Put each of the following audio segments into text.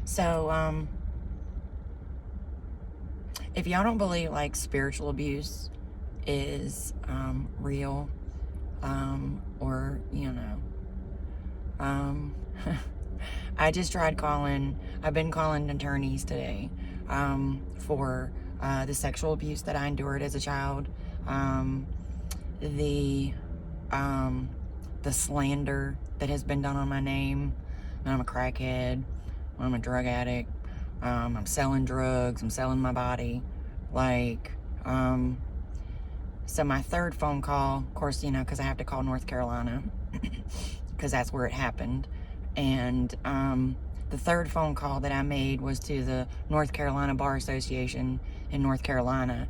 So, if y'all don't believe like spiritual abuse is real, or um, I just tried calling. I've been calling attorneys today for the sexual abuse that I endured as a child, the the slander that has been done on my name. I'm a crackhead. I'm a drug addict. I'm selling drugs. I'm selling my body. Like, so my third phone call, of course, because I have to call North Carolina because that's where it happened. And the third phone call that I made was to the North Carolina Bar Association in North Carolina.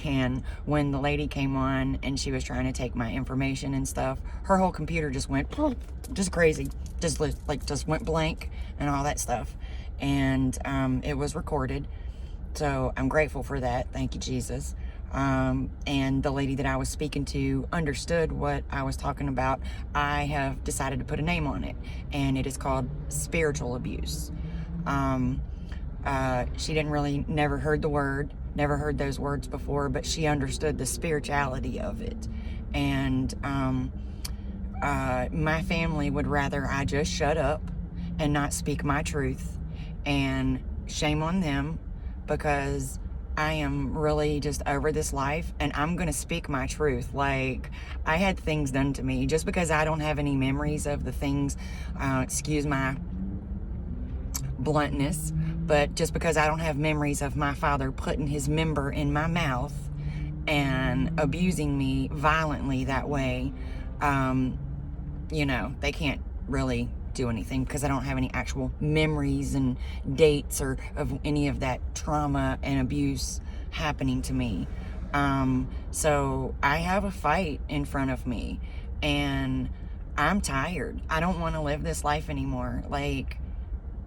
And when the lady came on and she was trying to take my information and stuff, her whole computer just went just crazy, just went blank and all that stuff. And it was recorded. So I'm grateful for that. Thank you, Jesus. And the lady that I was speaking to understood what I was talking about. I have decided to put a name on it, and it is called spiritual abuse. She never heard those words before, but she understood the spirituality of it. And my family would rather I just shut up and not speak my truth, and shame on them, because I am really just over this life, and I'm going to speak my truth. Like, I had things done to me. Just because I don't have any memories of the things, excuse my bluntness, but just because I don't have memories of my father putting his member in my mouth and abusing me violently that way, they can't really do anything, because I don't have any actual memories and dates or of any of that trauma and abuse happening to me. So I have a fight in front of me, and I'm tired. I don't want to live this life anymore. Like,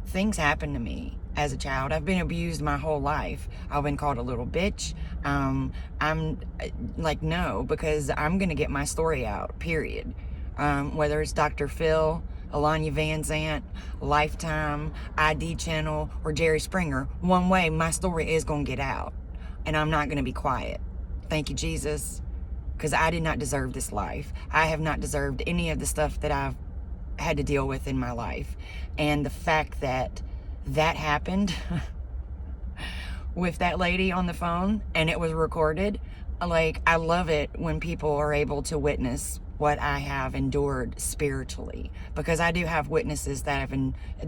things happened to me as a child. I've been abused my whole life. I've been called a little bitch. I'm like, no, because I'm going to get my story out, period. Whether it's Dr. Phil, Alanya Van Zant, Lifetime, ID Channel, or Jerry Springer, one way my story is going to get out. And I'm not going to be quiet. Thank you, Jesus, because I did not deserve this life. I have not deserved any of the stuff that I've had to deal with in my life. And the fact that that happened with that lady on the phone and it was recorded, like, I love it when people are able to witness what I have endured spiritually, because I do have witnesses that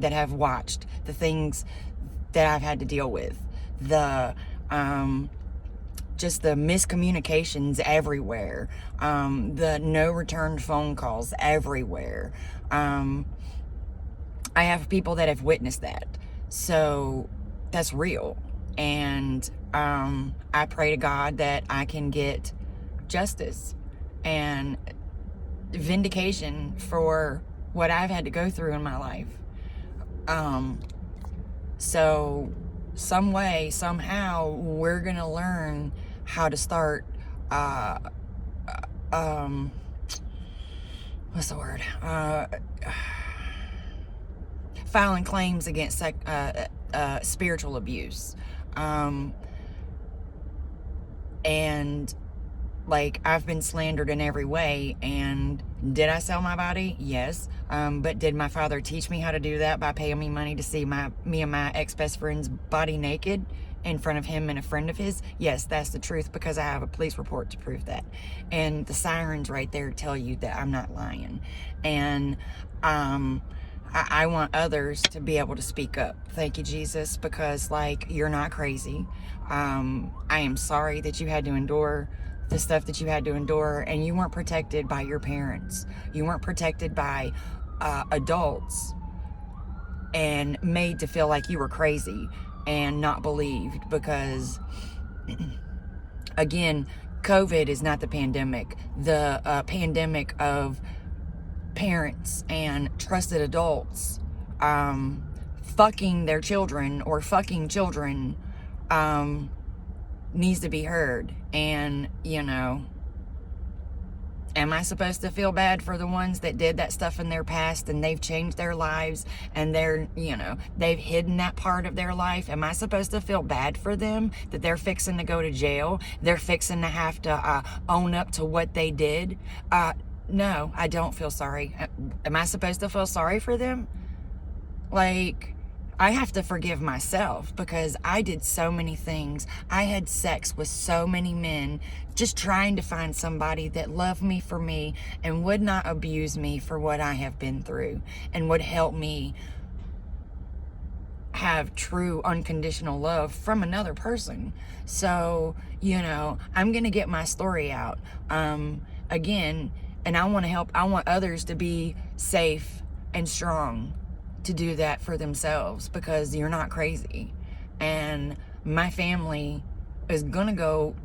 have watched the things that I've had to deal with, the just the miscommunications everywhere, the no return phone calls everywhere. I have people that have witnessed that, so that's real. And I pray to God that I can get justice and vindication for what I've had to go through in my life. So some way, somehow, we're gonna learn how to start what's the word? Filing claims against spiritual abuse. And like, I've been slandered in every way. And did I sell my body? Yes. But did my father teach me how to do that by paying me money to see me and my ex-best friend's body naked in front of him and a friend of his? Yes, that's the truth, because I have a police report to prove that. And the sirens right there tell you that I'm not lying. And I want others to be able to speak up. Thank you, Jesus, because, like, you're not crazy. I am sorry that you had to endure the stuff that you had to endure, and you weren't protected by your parents. You weren't protected by adults and made to feel like you were crazy and not believed, because again, COVID is not the pandemic. The pandemic of parents and trusted adults fucking their children or fucking children needs to be heard. And Am I supposed to feel bad for the ones that did that stuff in their past and they've changed their lives and they've hidden that part of their life? Am I supposed to feel bad for them that they're fixing to go to jail? They're fixing to have to own up to what they did? No, I don't feel sorry. Am I supposed to feel sorry for them? Like, I have to forgive myself because I did so many things. I had sex with so many men just trying to find somebody that loved me for me and would not abuse me for what I have been through and would help me have true unconditional love from another person. So, I'm going to get my story out. Again, and I want to help. I want others to be safe and strong to do that for themselves because you're not crazy. And my family is gonna go,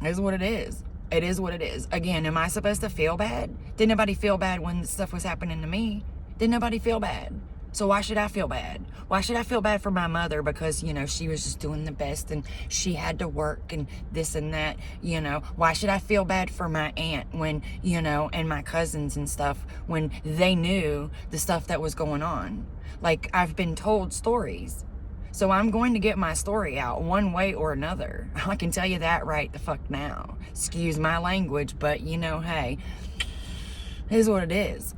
it is what it is. It is what it is. Again, am I supposed to feel bad? Did nobody feel bad when stuff was happening to me? Did nobody feel bad? So why should I feel bad? Why should I feel bad for my mother because, she was just doing the best and she had to work and this and that, Why should I feel bad for my aunt when, and my cousins and stuff when they knew the stuff that was going on? Like, I've been told stories. So I'm going to get my story out one way or another. I can tell you that right the fuck now. Excuse my language, but hey, it is what it is.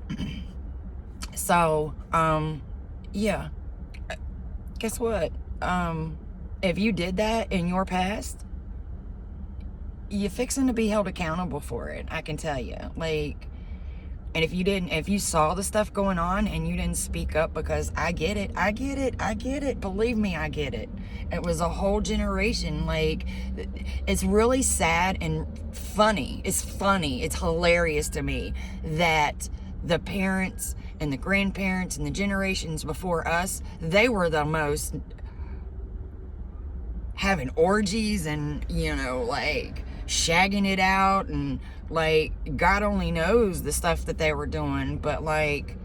So, yeah, guess what? If you did that in your past, you're fixing to be held accountable for it. I can tell you. Like, and if you saw the stuff going on and you didn't speak up, because I get it. Believe me, I get it. It was a whole generation. Like, it's really sad and funny. It's funny. It's hilarious to me that the parents and the grandparents and the generations before us, they were the most having orgies and, like shagging it out and like God only knows the stuff that they were doing. But like,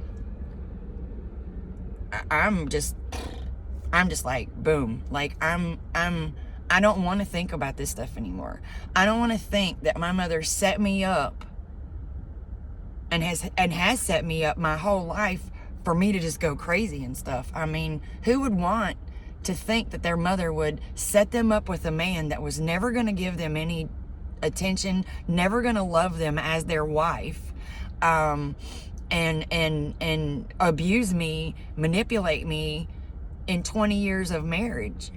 I'm just like, boom. Like, I don't want to think about this stuff anymore. I don't want to think that my mother set me up and has set me up my whole life for me to just go crazy and stuff. I mean, who would want to think that their mother would set them up with a man that was never going to give them any attention, never going to love them as their wife, and abuse me, manipulate me in 20 years of marriage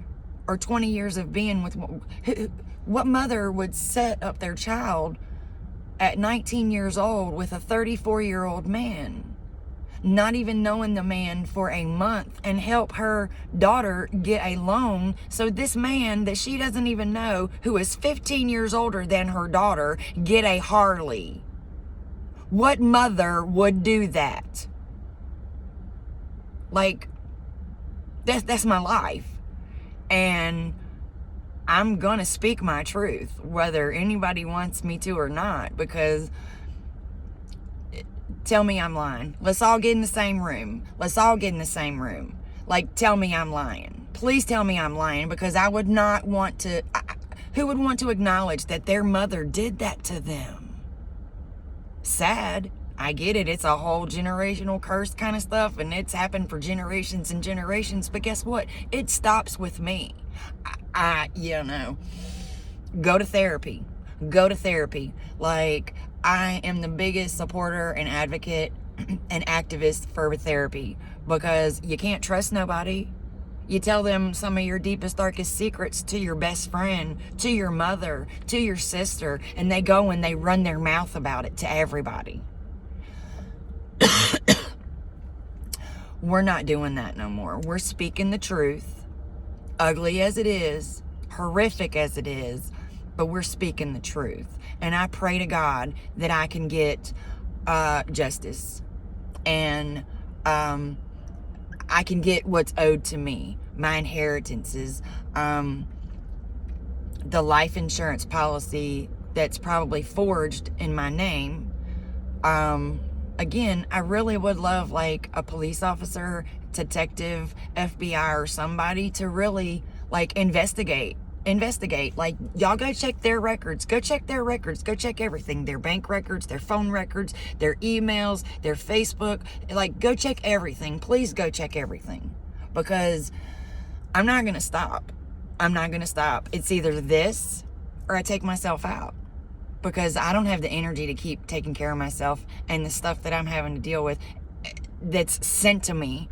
or 20 years of being with? What mother would set up their child at 19 years old with a 34-year-old man, not even knowing the man for a month, and help her daughter get a loan so this man that she doesn't even know, who is 15 years older than her daughter, get a Harley? What mother would do that? Like, that's my life. And I'm gonna speak my truth, whether anybody wants me to or not, because tell me I'm lying. Let's all get in the same room. Like, tell me I'm lying. Please tell me I'm lying, because I would not want to. Who would want to acknowledge that their mother did that to them? Sad. I get it. It's a whole generational curse kind of stuff, and it's happened for generations and generations. But guess what? It stops with me. Go to therapy. Like, I am the biggest supporter and advocate and activist for therapy, because you can't trust nobody. You tell them some of your deepest, darkest secrets to your best friend, to your mother, to your sister, and they go and they run their mouth about it to everybody. We're not doing that no more. We're speaking the truth, ugly as it is, horrific as it is, but we're speaking the truth. And I pray to God that I can get justice, and I can get what's owed to me, my inheritances, the life insurance policy that's probably forged in my name. Again, I really would love like a police officer, detective, FBI, or somebody to really like investigate investigate. Like, y'all go check their records. Go check their records. Go check everything. Their bank records, their phone records, their emails, their Facebook. Like, go check everything. Please go check everything. Because I'm not going to stop. I'm not going to stop. It's either this or I take myself out. Because I don't have the energy to keep taking care of myself and the stuff that I'm having to deal with that's sent to me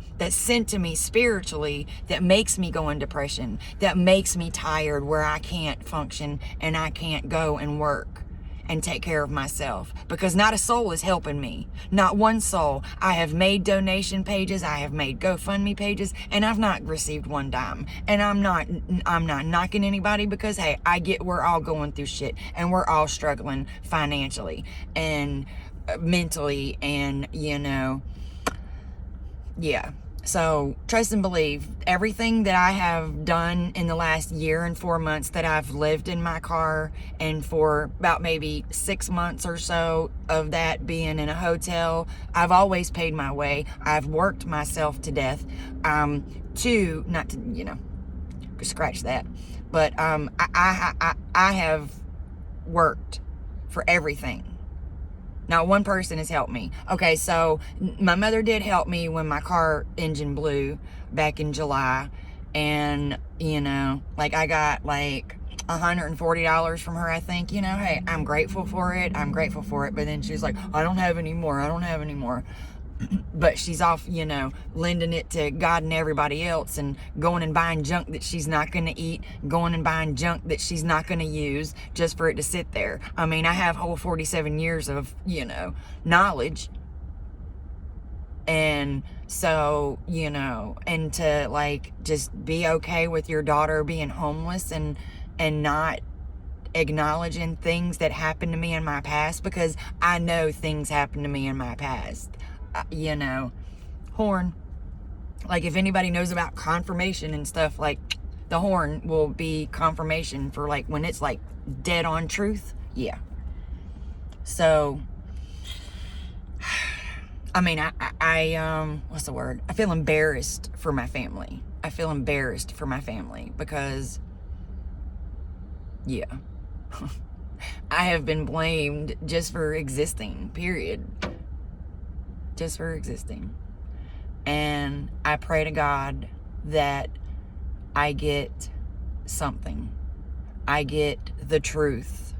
spiritually, that makes me go in depression, that makes me tired, where I can't function and I can't go and work and take care of myself, because not a soul is helping me. Not one soul. I have made donation pages, I have made GoFundMe pages, and I've not received one dime. And I'm not knocking anybody, because hey, I get we're all going through shit and we're all struggling financially and mentally, and yeah. So trust and believe. Everything that I have done in the last year and 4 months that I've lived in my car, and for about maybe 6 months or so of that being in a hotel, I've always paid my way. I've worked myself to death, not to, scratch that. But I have worked for everything. Not one person has helped me. Okay, so my mother did help me when my car engine blew back in July. And, I got like $140 from her, I think. Hey, I'm grateful for it. But then she's like, I don't have any more. But she's off, lending it to God and everybody else, and going and buying junk that she's not going to eat, going and buying junk that she's not going to use just for it to sit there. I mean, I have whole 47 years of, knowledge. And so, and to just be okay with your daughter being homeless and not acknowledging things that happened to me in my past, because I know things happened to me in my past. Horn, if anybody knows about confirmation and stuff, the horn will be confirmation for when it's dead on truth. Yeah. So I mean, I what's the word? I feel embarrassed for my family. Because yeah. I have been blamed just for existing, period. Just for existing. And I pray to God that I get something. I get the truth.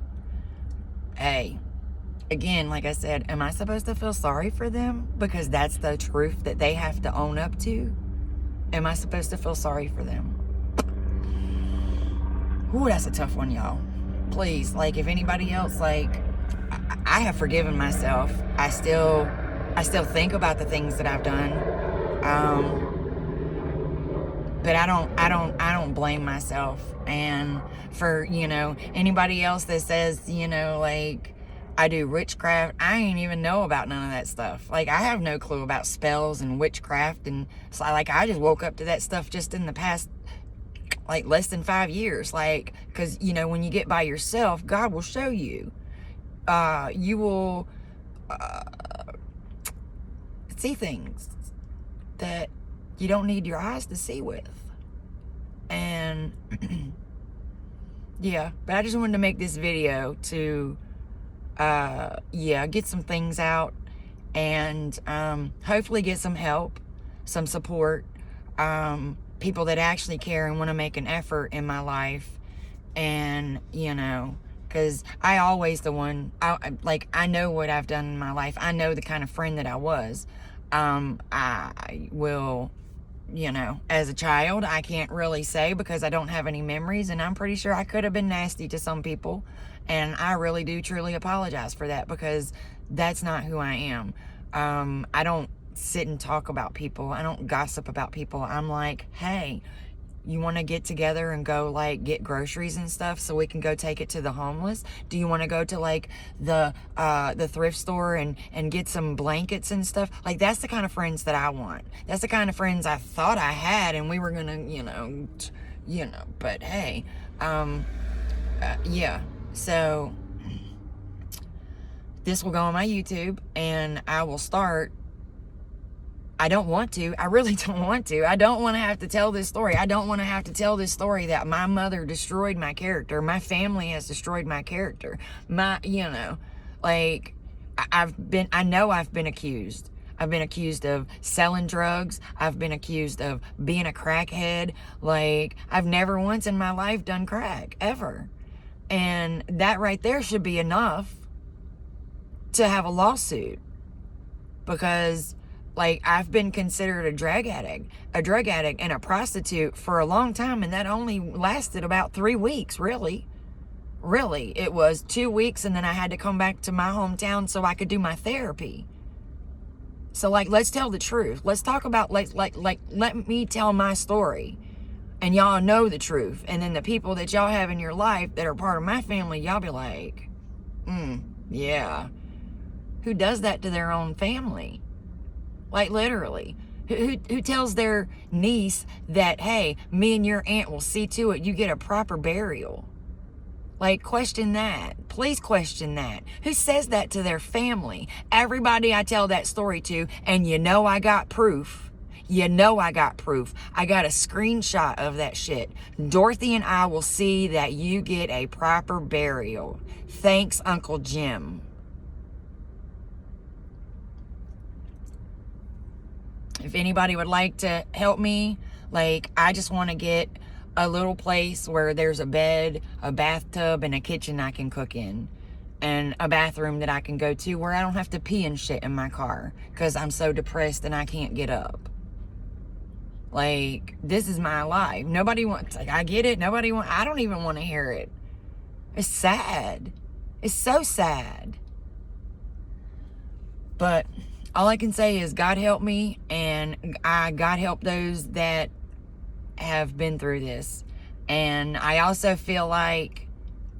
Hey, again, like I said, am I supposed to feel sorry for them because that's the truth that they have to own up to? Am I supposed to feel sorry for them? Ooh, that's a tough one, y'all. Please, if anybody else, I have forgiven myself. I still think about the things that I've done. But I don't blame myself. And for, anybody else that says, I do witchcraft, I ain't even know about none of that stuff. I have no clue about spells and witchcraft. And so, I just woke up to that stuff just in the past, less than 5 years. Because, when you get by yourself, God will show you. You will see things that you don't need your eyes to see with. And yeah, but I just wanted to make this video to get some things out, and hopefully get some help, some support, people that actually care and want to make an effort in my life. And because I always I know what I've done in my life. I know the kind of friend that I was. I will, as a child, I can't really say because I don't have any memories, and I'm pretty sure I could have been nasty to some people, and I really do truly apologize for that, because that's not who I am. I don't sit and talk about people. I don't gossip about people. I'm like, hey, you want to get together and go get groceries and stuff so we can go take it to the homeless? Do you want to go to the thrift store and get some blankets and stuff? That's the kind of friends that I want. That's the kind of friends I thought I had, and we were gonna, but hey, yeah. So this will go on my YouTube, and I will start I don't want to. I really don't want to. I don't want to have to tell this story. I don't want to have to tell this story that my mother destroyed my character. My family has destroyed my character. Like, I know I've been accused. I've been accused of selling drugs. I've been accused of being a crackhead. Like, I've never once in my life done crack, ever. And that right there should be enough to have a lawsuit. Because, like, I've been considered a drug addict, and a prostitute for a long time, and that only lasted about 3 weeks, really. Really, it was 2 weeks, and then I had to come back to my hometown so I could do my therapy. So, like, let's tell the truth. Let's talk about, let me tell my story, and y'all know the truth. And then the people that y'all have in your life that are part of my family, y'all be like, yeah. Who does that to their own family? Like, literally. Who tells their niece that, hey, me and your aunt will see to it you get a proper burial? Like, question that. Please question that. Who says that to their family? Everybody I tell that story to, and you know I got proof. You know I got proof. I got a screenshot of that shit. Dorothy and I will see that you get a proper burial. Thanks, Uncle Jim. If anybody would like to help me, like, I just want to get a little place where there's a bed, a bathtub, and a kitchen I can cook in. And a bathroom that I can go to where I don't have to pee and shit in my car because I'm so depressed and I can't get up. Like, this is my life. Nobody wants, like, I get it. I don't even want to hear it. It's sad. It's so sad. But all I can say is God help me, and God help those that have been through this. And I also feel like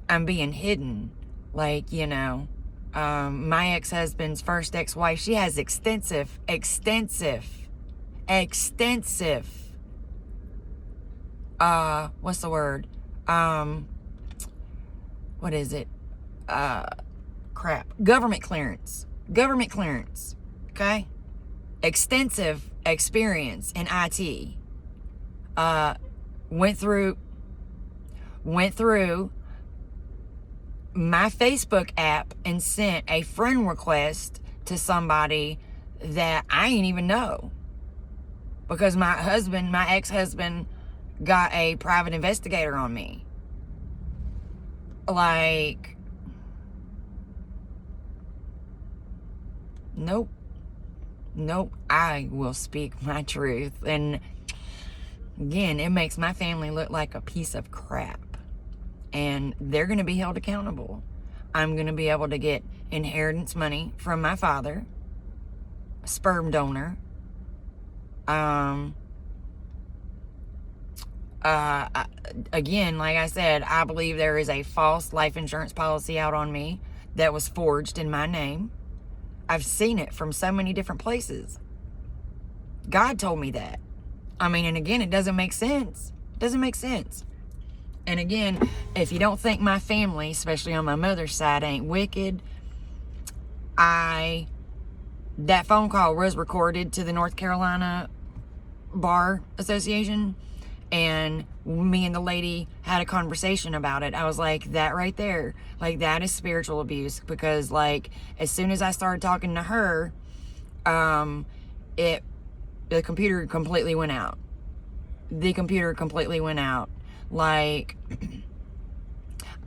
I'm being hidden. Like, my ex-husband's first ex-wife, she has extensive, what's the word? What is it? Government clearance. Okay? Extensive experience in IT. Went through my Facebook app and sent a friend request to somebody that I ain't even know. Because my ex-husband, got a private investigator on me. Like, nope, I will speak my truth. And again, it makes my family look like a piece of crap. And they're going to be held accountable. I'm going to be able to get inheritance money from my father, a sperm donor. Again, like I said, I believe there is a false life insurance policy out on me that was forged in my name. I've seen it from so many different places. God told me that. I mean, and again, it doesn't make sense. And again, if you don't think my family, especially on my mother's side, ain't wicked, that phone call was recorded to the North Carolina Bar Association, and me and the lady had a conversation about it. I was like, that right there, like, that is spiritual abuse. Because, like, as soon as I started talking to her, the computer completely went out. Like,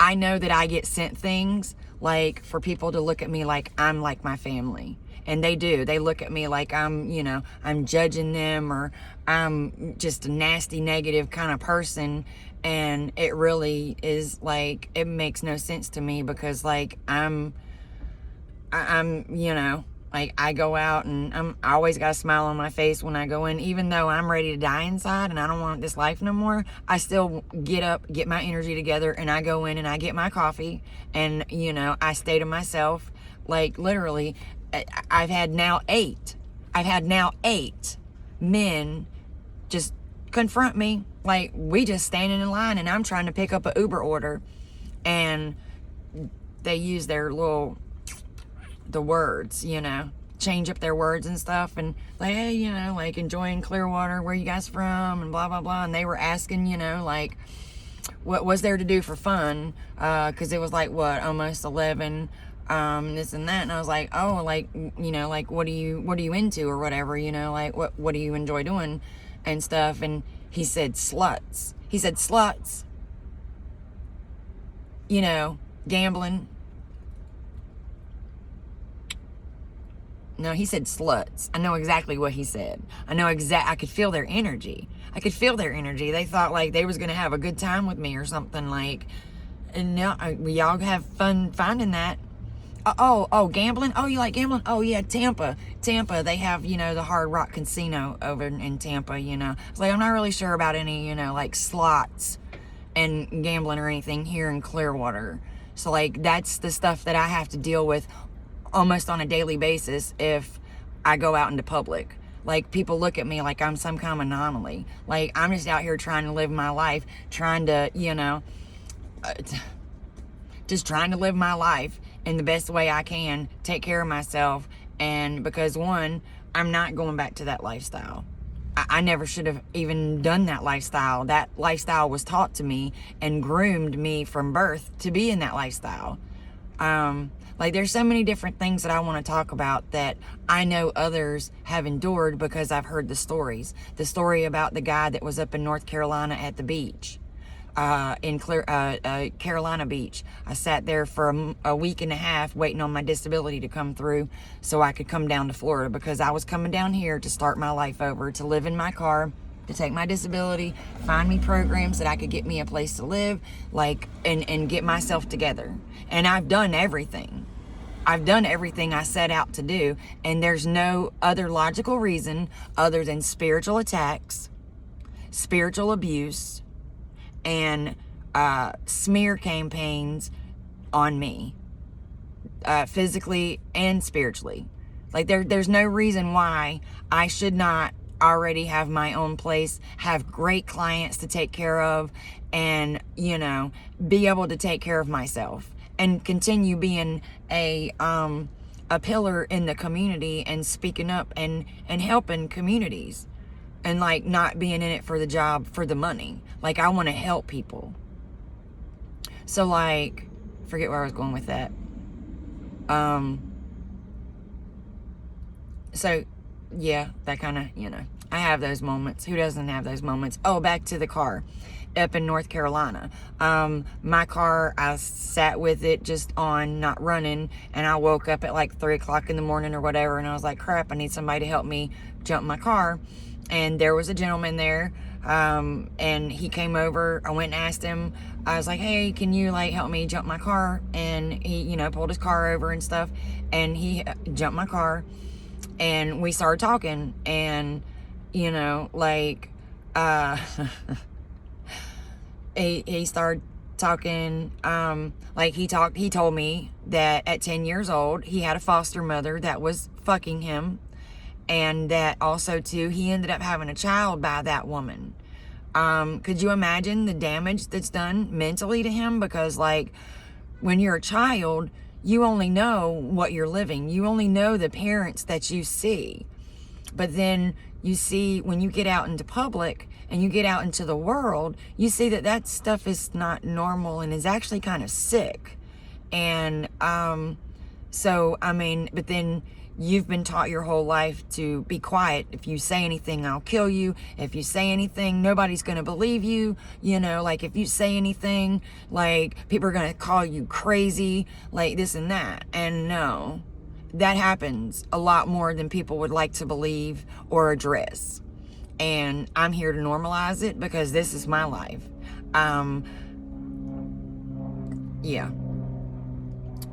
I know that I get sent things, like, for people to look at me like I'm like my family. And they do. They look at me like I'm judging them, or I'm just a nasty, negative kind of person. And it really is, like, it makes no sense to me, because, like, I'm like, I go out and I always got a smile on my face when I go in. Even though I'm ready to die inside and I don't want this life no more, I still get up, get my energy together, and I go in and I get my coffee, and, I stay to myself. Like, literally, I've had now 8 men just confront me. Like, we just standing in line and I'm trying to pick up an Uber order, and they use their the words, change up their words and stuff, and like, hey, you know, like, enjoying Clearwater, where you guys from, and blah blah blah. And they were asking, you know, like, what was there to do for fun, because it was like, what, almost 11, this and that. And I was like, oh, like, you know, like, what are you into, or whatever, you know, like, what do you enjoy doing and stuff. And he said sluts. You know, gambling. No, he said sluts. I know exactly what he said. I could feel their energy. They thought like they was going to have a good time with me or something, like, and now we all have fun finding that. Gambling. Oh, you like gambling? Oh yeah, Tampa. They have, you know, the Hard Rock Casino over in Tampa, you know. It's like, I'm not really sure about any, you know, like, slots and gambling or anything here in Clearwater. So like, that's the stuff that I have to deal with almost on a daily basis if I go out into public. Like, people look at me like I'm some kind of anomaly. Like, I'm just out here trying to live my life, trying to, you know, just trying to live my life in the best way I can, take care of myself. And because, one, I'm not going back to that lifestyle. I never should have even done that lifestyle. That lifestyle was taught to me and groomed me from birth to be in that lifestyle. Like, there's so many different things that I want to talk about that I know others have endured because I've heard the stories. The story about the guy that was up in North Carolina at the beach, in Carolina Beach. I sat there for a week and a half waiting on my disability to come through so I could come down to Florida, because I was coming down here to start my life over, to live in my car, to take my disability, find me programs that I could get me a place to live, like, and get myself together. And I've done everything. I set out to do, and there's no other logical reason other than spiritual attacks, spiritual abuse, and smear campaigns on me, physically and spiritually. Like, there's no reason why I should not already have my own place, have great clients to take care of, and, you know, be able to take care of myself and continue being a pillar in the community and speaking up and helping communities, and, like, not being in it for the job, for the money. Like, I want to help people. So, like, forget where I was going with that. So, yeah, that kind of, you know, I have those moments. Who doesn't have those moments? Oh, back to the car up in North Carolina. My car, I sat with it just on, not running, and I woke up at like 3 o'clock in the morning or whatever, and I was like, crap, I need somebody to help me jump my car. And there was a gentleman there, and he came over. I went and asked him. I was like, hey, can you, like, help me jump my car? And he, you know, pulled his car over and stuff, and he jumped my car, and we started talking, and, you know, like, he started talking, like, he told me that at 10 years old, he had a foster mother that was fucking him, and that also, too, he ended up having a child by that woman. Could you imagine the damage that's done mentally to him? Because, like, when you're a child, you only know what you're living. You only know the parents that you see. But then you see, when you get out into public and you get out into the world, you see that that stuff is not normal and is actually kind of sick. And so, I mean, but then you've been taught your whole life to be quiet. If you say anything, I'll kill you. If you say anything, nobody's going to believe you. You know, like, if you say anything, like, people are going to call you crazy, like this and that. And no, that happens a lot more than people would like to believe or address. And I'm here to normalize it because this is my life. Yeah.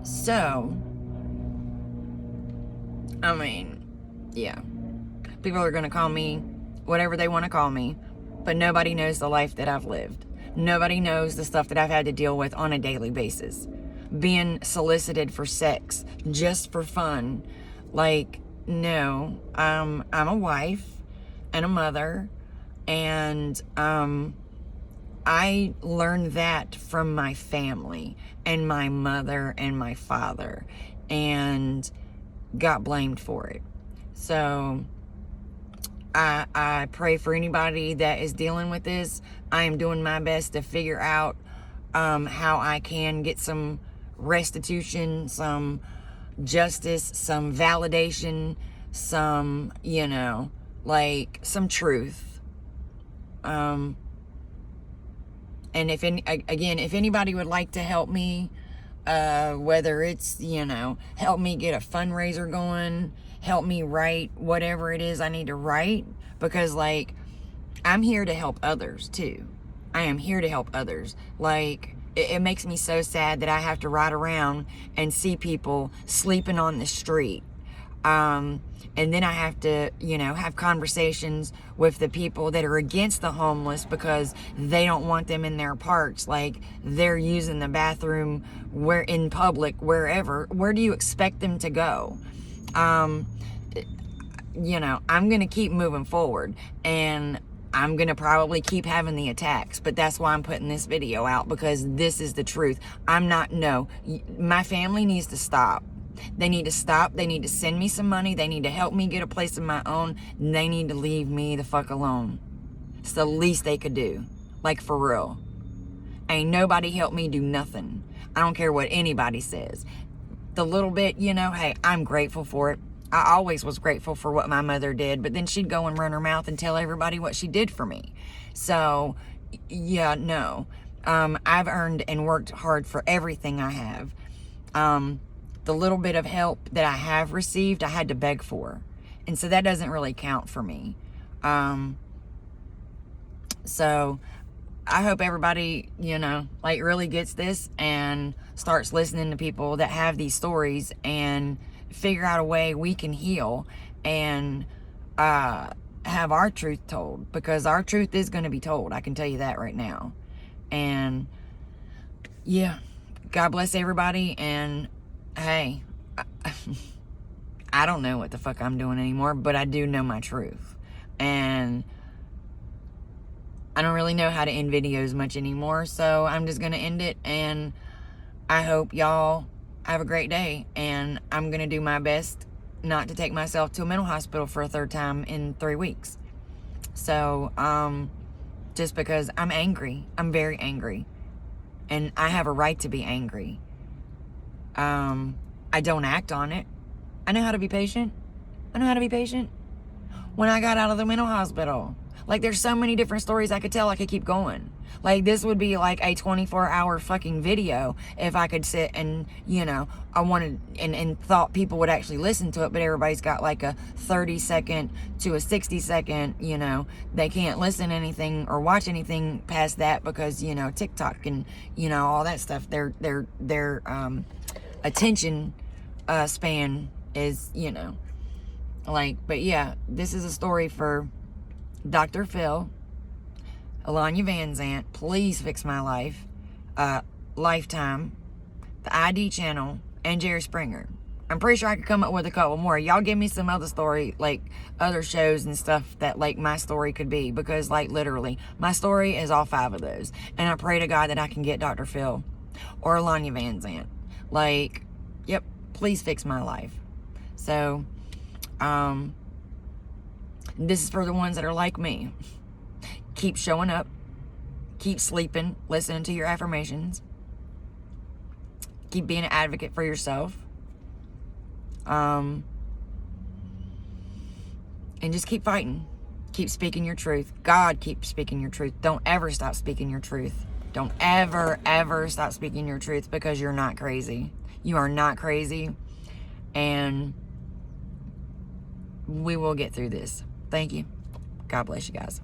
So, I mean, yeah. People are going to call me whatever they want to call me, but nobody knows the life that I've lived. Nobody knows the stuff that I've had to deal with on a daily basis. Being solicited for sex just for fun. Like, no. I'm a wife and a mother, and I learned that from my family and my mother and my father. And got blamed for it. So I pray for anybody that is dealing with this. I am doing my best to figure out how I can get some restitution, some justice, some validation, some, like some truth. And if anybody would like to help me, whether it's, help me get a fundraiser going, help me write whatever it is I need to write, because like, I'm here to help others too. I am here to help others. Like, it makes me so sad that I have to ride around and see people sleeping on the street. And then I have to, have conversations with the people that are against the homeless because they don't want them in their parks. Like, they're using the bathroom in public, wherever. Where do you expect them to go? I'm going to keep moving forward, and I'm going to probably keep having the attacks, but that's why I'm putting this video out, because this is the truth. My family needs to stop. They need to stop. They need to send me some money. They need to help me get a place of my own. And they need to leave me the fuck alone. It's the least they could do. Like, for real. Ain't nobody help me do nothing. I don't care what anybody says. The little bit, hey, I'm grateful for it. I always was grateful for what my mother did, but then she'd go and run her mouth and tell everybody what she did for me. So, yeah, no. I've earned and worked hard for everything I have. The little bit of help that I have received, I had to beg for. And so that doesn't really count for me. So I hope everybody, really gets this and starts listening to people that have these stories and figure out a way we can heal and have our truth told, because our truth is going to be told. I can tell you that right now. And yeah, God bless everybody. And hey, I don't know what the fuck I'm doing anymore, but I do know my truth. And I don't really know how to end videos much anymore, so I'm just going to end it. And I hope y'all have a great day. And I'm going to do my best not to take myself to a mental hospital for a third time in 3 weeks. So, just because I'm angry. I'm very angry. And I have a right to be angry. I don't act on it. I know how to be patient. When I got out of the mental hospital, like, there's so many different stories I could tell. I could keep going. Like, this would be like a 24-hour fucking video if I could sit and, I wanted and thought people would actually listen to it, but everybody's got like a 30-second to a 60-second, they can't listen to anything or watch anything past that because, TikTok and, all that stuff, their attention span is, but yeah, this is a story for Dr. Phil, Alanya Van Zant, Please Fix My Life, Lifetime, the ID channel, and Jerry Springer. I'm pretty sure I could come up with a couple more. Y'all give me some other story, like other shows and stuff that like my story could be, because like literally my story is all 5 of those. And I pray to God that I can get Dr. Phil or Alanya Van Zant. Like, yep, please fix my life. So, this is for the ones that are like me. Keep showing up. Keep sleeping. Listening to your affirmations. Keep being an advocate for yourself. And just keep fighting. Keep speaking your truth. God, keep speaking your truth. Don't ever stop speaking your truth. Don't ever, ever stop speaking your truth, because you're not crazy. You are not crazy. And we will get through this. Thank you. God bless you guys.